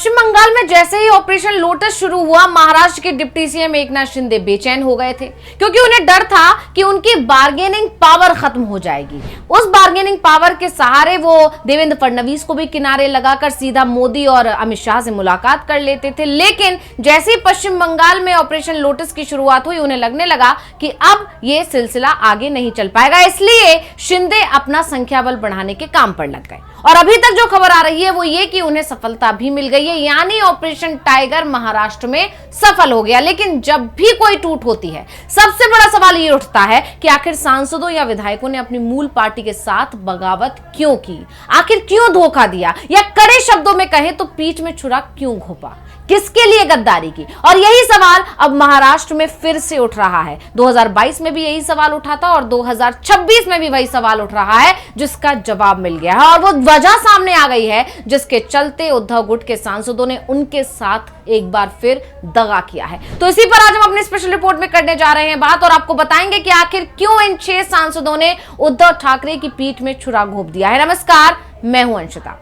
पश्चिम बंगाल में जैसे ही operation lotus शुरू हुआ, महाराष्ट्र के डिप्टी सीएम एकनाथ शिंदे बेचैन हो गए थे, क्योंकि उन्हें डर था कि उनकी बार्गेनिंग पावर खत्म हो जाएगी। उस बार्गेनिंग पावर के सहारे वो देवेंद्र फडणवीस को भी किनारे लगाकर सीधा मोदी और अमित शाह से मुलाकात कर लेते थे। लेकिन जैसे ही पश्चिम बंगाल में ऑपरेशन लोटस की शुरुआत हुई, उन्हें लगने लगा कि अब ये सिलसिला आगे नहीं चल पाएगा, इसलिए शिंदे अपना संख्या बल बढ़ाने के काम पर लग गए। और अभी तक जो खबर आ रही है वो ये कि उन्हें सफलता भी मिल गई है, यानी ऑपरेशन टाइगर महाराष्ट्र में सफल हो गया। लेकिन जब भी कोई टूट होती है, सबसे बड़ा सवाल ये उठता है कि आखिर सांसदों या विधायकों ने अपनी मूल पार्टी के साथ बगावत क्यों की, आखिर क्यों धोखा दिया, या कड़े शब्दों में कहें तो पीठ में छुरा क्यों घोंपा, किसके लिए गद्दारी की। और यही सवाल अब महाराष्ट्र में फिर से उठ रहा है। 2022 में भी यही सवाल उठा था और 2026 में भी वही सवाल उठ रहा है, जिसका जवाब मिल गया है। और वो वजह सामने आ गई है जिसके चलते उद्धव गुट के सांसदों ने उनके साथ एक बार फिर दगा किया है। तो इसी पर आज हम अपनी स्पेशल रिपोर्ट में करने जा रहे हैं बात, और आपको बताएंगे कि आखिर क्यों इन 6 सांसदों ने उद्धव ठाकरे की पीठ में छुरा घोंप दिया है। नमस्कार, मैं हूं अंशिता।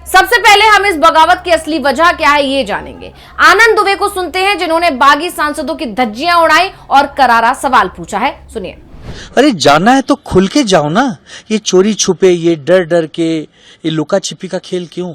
सबसे पहले हम इस बगावत की असली वजह क्या है ये जानेंगे। आनंद दुबे को सुनते हैं, जिन्होंने बागी सांसदों की धज्जियां उड़ाई और करारा सवाल पूछा है। सुनिए। अरे जाना है तो खुल के जाओ ना, ये चोरी छुपे, ये डर डर के, ये लुका छिपी का खेल क्यों।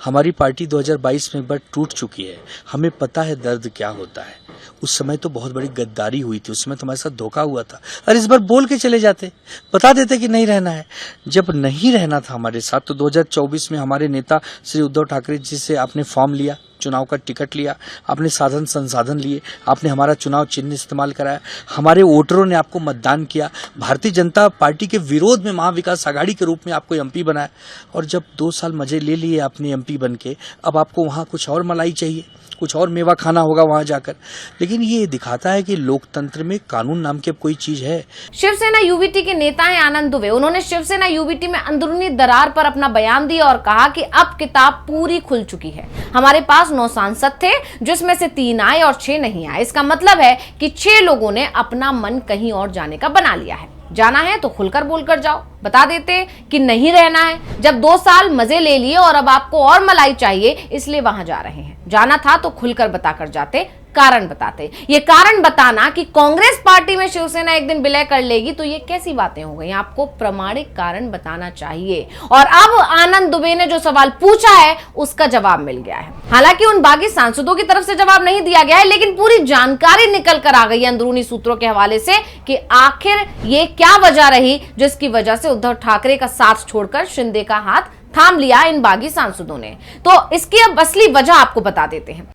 हमारी पार्टी 2022 में एक बार टूट चुकी है, हमें पता है दर्द क्या होता है। उस समय तो बहुत बड़ी गद्दारी हुई थी, उस समय तुम्हारे साथ धोखा हुआ था। अरे इस बार बोल के चले जाते, बता देते कि नहीं रहना है। जब नहीं रहना था हमारे साथ तो 2024 में हमारे नेता श्री उद्धव ठाकरे जी से आपने फॉर्म लिया, चुनाव का टिकट लिया, आपने साधन संसाधन लिए, आपने हमारा चुनाव चिन्ह इस्तेमाल कराया, हमारे वोटरों ने आपको मतदान किया, भारतीय जनता पार्टी के विरोध में महाविकास आघाड़ी के रूप में आपको एमपी बनाया। और जब 2 साल मजे ले लिए आपने एमपी बन के, अब आपको वहां कुछ और मलाई चाहिए, कुछ और मेवा खाना होगा वहां जाकर। लेकिन ये दिखाता है कि लोकतंत्र में कानून नाम की अब कोई चीज है। शिवसेना यूबीटी के नेता हैं आनंद दुबे। उन्होंने शिवसेना यूबीटी में अंदरूनी दरार पर अपना बयान दिया और कहा कि अब किताब पूरी खुल चुकी है। हमारे पास 9 सांसद थे, जिसमें से 3 आए और 6 नहीं आए। इसका मतलब है कि 6 लोगों ने अपना मन कहीं और जाने का बना लिया है। जाना है तो खुलकर बोलकर जाओ, बता देते कि नहीं रहना है। जब 2 साल मजे ले लिए और अब आपको और मलाई चाहिए, इसलिए वहां जा रहे हैं। जाना था तो खुलकर बताकर जाते, कारण बताते। ये कारण बताना कि कांग्रेस पार्टी में शिवसेना एक दिन विलय कर लेगी, तो ये कैसी बातें हो गई। आपको प्रामाणिक कारण बताना चाहिए। और अब आनंद दुबे ने जो सवाल पूछा है उसका जवाब मिल गया है। हालांकि उन बागी सांसदों की तरफ से जवाब नहीं दिया गया है, लेकिन पूरी जानकारी निकल कर आ गई है अंदरूनी सूत्रों के हवाले से कि आखिर ये क्या वजह रही जिसकी वजह से उद्धव ठाकरे का साथ छोड़कर शिंदे का हाथ थाम लिया इन बागी सांसदों ने। तो इसकी अब असली वजह आपको बता देते हैं।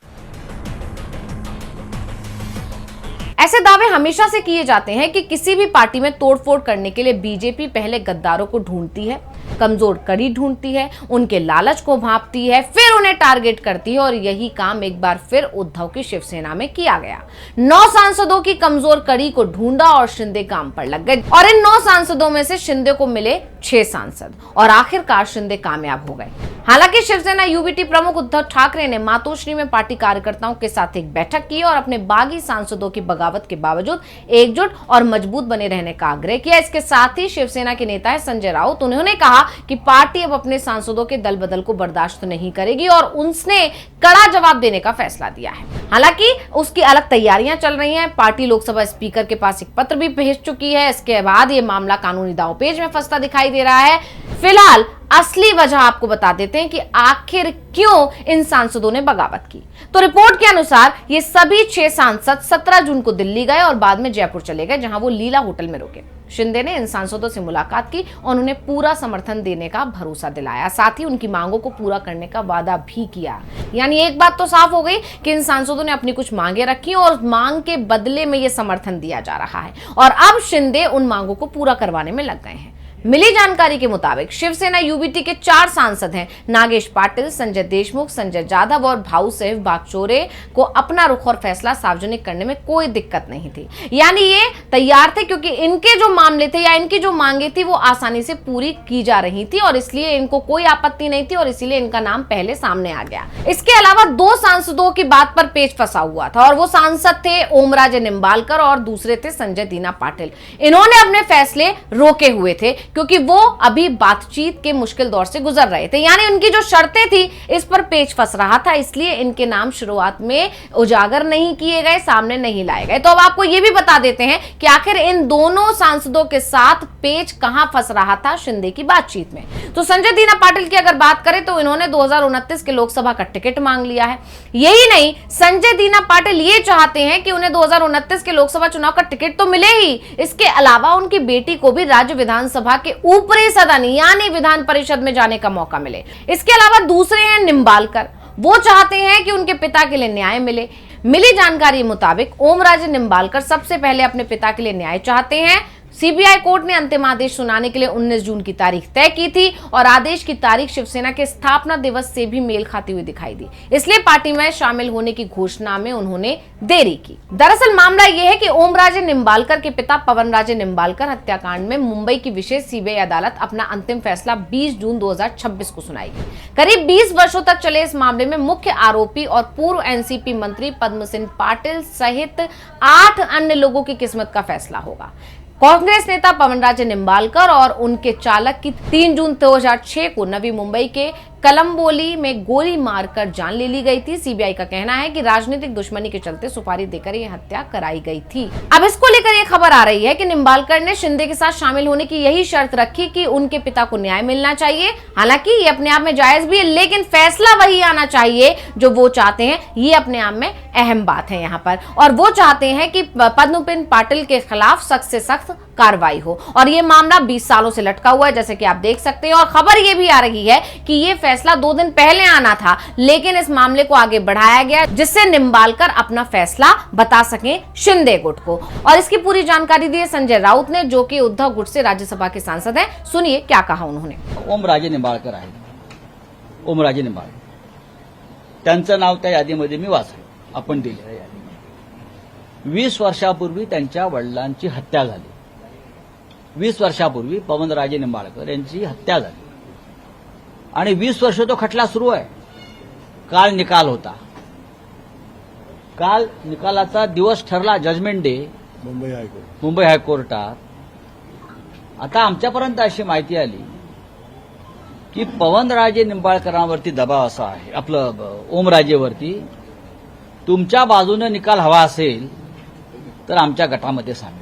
ऐसे दावे हमेशा से किए जाते हैं कि किसी भी पार्टी में तोड़फोड़ करने के लिए बीजेपी पहले गद्दारों को ढूंढती है, कमजोर कड़ी ढूंढती है, उनके लालच को भांपती है, फिर उन्हें टारगेट करती है। और यही काम एक बार फिर उद्धव की शिवसेना में किया गया। 9 सांसदों की कमजोर कड़ी को ढूंढा और शिंदे काम पर लग गए। और इन 9 सांसदों में से शिंदे को मिले 6 सांसद और आखिरकार शिंदे कामयाब हो गए। हालांकि शिवसेना यूबीटी प्रमुख उद्धव ठाकरे ने मातोश्री में पार्टी कार्यकर्ताओं के साथ एक बैठक की और अपने बागी सांसदों की बगावत के बावजूद एकजुट और मजबूत बने रहने का आग्रह किया। इसके साथ ही शिवसेना के नेता है संजय राउत, उन्होंने कहा कि पार्टी अब अपने सांसदों के दल बदल को बर्दाश्त नहीं करेगी और उसने कड़ा जवाब देने का फैसला दिया है। हालांकि उसकी अलग तैयारियां चल रही हैं। पार्टी लोकसभा स्पीकर के पास एक पत्र भी भेज चुकी है। इसके बाद यह मामला कानूनी दांवपेच में फंसता दिखाई दे रहा है। फिलहाल असली वजह आपको बता देते हैं कि आखिर क्यों इन सांसदों ने बगावत की। तो रिपोर्ट के अनुसार ये सभी 6 सांसद 17 जून को दिल्ली गए और बाद में जयपुर चले गए, जहां वो लीला होटल में रुके। शिंदे ने इन सांसदों से मुलाकात की और उन्हें पूरा समर्थन देने का भरोसा दिलाया, साथ ही उनकी मांगों को पूरा करने का वादा भी किया। यानी एक बात तो साफ हो गई कि इन सांसदों ने अपनी कुछ मांगे रखी और मांग के बदले में ये समर्थन दिया जा रहा है और अब शिंदे उन मांगों को पूरा करवाने में लग गए हैं। मिली जानकारी के मुताबिक शिवसेना यूबीटी के 4 सांसद हैं। नागेश पाटिल, संजय देशमुख, संजय जाधव और भाऊ साहेब बागचोरे को अपना रुख और फैसला सार्वजनिक करने में कोई दिक्कत नहीं थी। यानी ये तैयार थे, क्योंकि इनके जो मामले थे या इनकी जो मांगे थी वो आसानी से पूरी की जा रही थी और इसलिए इनको कोई आपत्ति नहीं थी और इसीलिए इनका नाम पहले सामने आ गया। इसके अलावा 2 सांसदों की बात पर पेच फंसा हुआ था और वो सांसद थे ओमराजे निंबालकर और दूसरे थे संजय दीना पाटिल। इन्होंने अपने फैसले रोके हुए थे क्योंकि वो अभी बातचीत के मुश्किल दौर से गुजर रहे थे। यानी उनकी जो शर्तें थी इस पर पेच फंस रहा था, इसलिए इनके नाम शुरुआत में उजागर नहीं किए गए, सामने नहीं लाए गए। तो अब आपको यह भी बता देते हैं कि आखिर इन दोनों सांसदों के साथ पेच कहां फंस रहा था शिंदे की बातचीत में। तो संजय दीना पाटिल की अगर बात करें तो इन्होंने 2029 के लोकसभा का टिकट मांग लिया है। यही नहीं, संजय दीना पाटिल ये चाहते हैं कि उन्हें 2029 के लोकसभा चुनाव का टिकट तो मिले ही, इसके अलावा उनकी बेटी को भी राज्य विधानसभा के ऊपरी सदन यानी विधान परिषद में जाने का मौका मिले। इसके अलावा दूसरे हैं निंबालकर, वो चाहते हैं कि उनके पिता के लिए न्याय मिले। मिली जानकारी मुताबिक ओमराजे निंबालकर सबसे पहले अपने पिता के लिए न्याय चाहते हैं। सीबीआई कोर्ट ने अंतिम आदेश सुनाने के लिए 19 जून की तारीख तय की थी और आदेश की तारीख शिवसेना के स्थापना दिवस से भी मेल खाती हुई दिखाई दी, इसलिए पार्टी में शामिल होने की घोषणा में उन्होंने देरी की। दरअसल मामला यह है कि ओमराजे निंबालकर के पिता पवनराजे निंबालकर हत्याकांड में मुंबई की विशेष सीबीआई अदालत अपना अंतिम फैसला 20 जून 2026 को सुनाएगी। करीब 20 वर्षों तक चले इस मामले में मुख्य आरोपी और पूर्व एनसीपी मंत्री पद्म सिंह पाटिल सहित 8 अन्य लोगों की किस्मत का फैसला होगा। कांग्रेस नेता पवनराजे निंबालकर और उनके चालक की 3 जून 2006 को नवी मुंबई के कलंबोली में गोली मारकर जान ले ली गई थी। सीबीआई का कहना है कि राजनीतिक दुश्मनी के चलते सुपारी देकर यह हत्या कराई गई थी। अब इसको लेकर यह खबर आ रही है कि निंबालकर ने शिंदे के साथ शामिल होने की यही शर्त रखी कि उनके पिता को न्याय मिलना चाहिए। हालांकि ये अपने आप में जायज भी है, लेकिन फैसला वही आना चाहिए जो वो चाहते हैं। ये अपने आप में अहम बात है यहाँ पर, और वो चाहते हैं कि पद्मसिंह पाटिल के खिलाफ सख्त से सख्त कार्रवाई हो, और ये मामला 20 सालों से लटका हुआ है, जैसे कि आप देख सकते हैं। और खबर ये भी आ रही है कि ये फैसला 2 दिन पहले आना था, लेकिन इस मामले को आगे बढ़ाया गया जिससे निंबालकर अपना फैसला बता सकें शिंदे गुट को। और इसकी पूरी जानकारी दी है संजय राउत ने, जो कि उद्धव गुट से राज्यसभा के सांसद हैं। सुनिए क्या कहा उन्होंने। ओमराजे निंबाळकर आहे, ओमराजे निंबाळकर, त्यांचं नाव त्या यादीमध्ये मी वाचलं, आपण दिलेल्या यादीमध्ये। 20 वर्षापूर्वी त्यांच्या वडिलांची हत्या झाली। 20 वर्षापूर्वी पवनराजे निंबाळकर यांची हत्या झाली आणि 20 वर्ष तो खटला सुरू आहे। काल निकाल होता, काल निकालाचा दिवस ठरला, जजमेंट डे मुंबई हायकोर्टात। आता आमच्यापर्यंत अशी माहिती आली की पवनराजे निंबाळकरांवरती दबाव असा आहे, आपलं ओमराजेवरती, तुमच्या बाजूने निकाल हवा असेल तर आमच्या गटामध्ये सामील,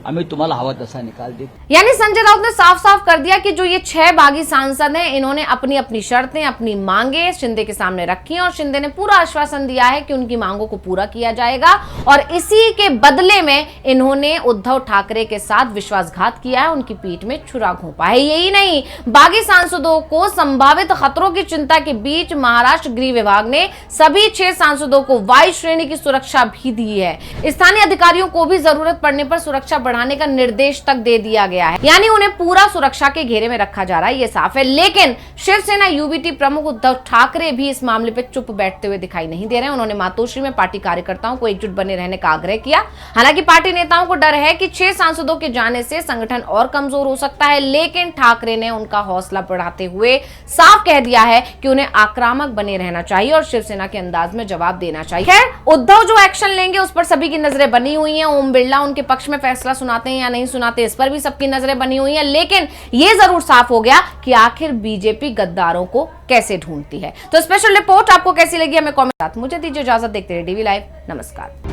हमें तुम्हाला हवा तसा निकाल दे। यानी संजय राउत ने साफ साफ कर दिया कि जो ये 6 बागी सांसद हैं, इन्होंने अपनी अपनी शर्तें, अपनी मांगे शिंदे के सामने रखी हैं और शिंदे ने पूरा आश्वासन दिया है कि उनकी मांगों को पूरा किया जाएगा, और इसी के बदले में इन्होंने उद्धव ठाकरे के साथ विश्वासघात किया है, उनकी पीठ में छुरा घोंपा है। यही नहीं, बागी सांसदों को संभावित खतरों की चिंता के बीच महाराष्ट्र गृह विभाग ने सभी 6 सांसदों को वायु श्रेणी की सुरक्षा भी दी है। स्थानीय अधिकारियों को भी जरूरत पड़ने पर सुरक्षा बढ़ाने का निर्देश तक दे दिया गया है, यानी उन्हें पूरा सुरक्षा के घेरे में रखा जा रहा है, ये साफ है। लेकिन शिवसेना यूबीटी प्रमुख उद्धव ठाकरे भी इस मामले पर चुप बैठते हुए दिखाई नहीं दे रहे हैं। उन्होंने मातोश्री में पार्टी कार्यकर्ताओं को एकजुट बने रहने का आग्रह किया। हालांकि पार्टी नेताओं को डर है कि 6 सांसदों के जाने से संगठन और कमजोर हो सकता है, लेकिन ठाकरे ने उनका हौसला बढ़ाते हुए साफ कह दिया है कि उन्हें आक्रामक बने रहना चाहिए और शिवसेना के अंदाज में जवाब देना चाहिए। खैर, उद्धव जो एक्शन लेंगे उस पर सभी की नजरें बनी हुई हैं। ओम बिरला उनके पक्ष में फैसला सुनाते हैं या नहीं सुनाते, इस पर भी सबकी नजरें बनी हुई हैं। लेकिन यह जरूर साफ हो गया कि आखिर बीजेपी गद्दारों को कैसे ढूंढती है। तो स्पेशल रिपोर्ट आपको कैसी लगी हमें कमेंट, मुझे दीजिए इजाजत। देखते रहिए डीवी लाइव। नमस्कार।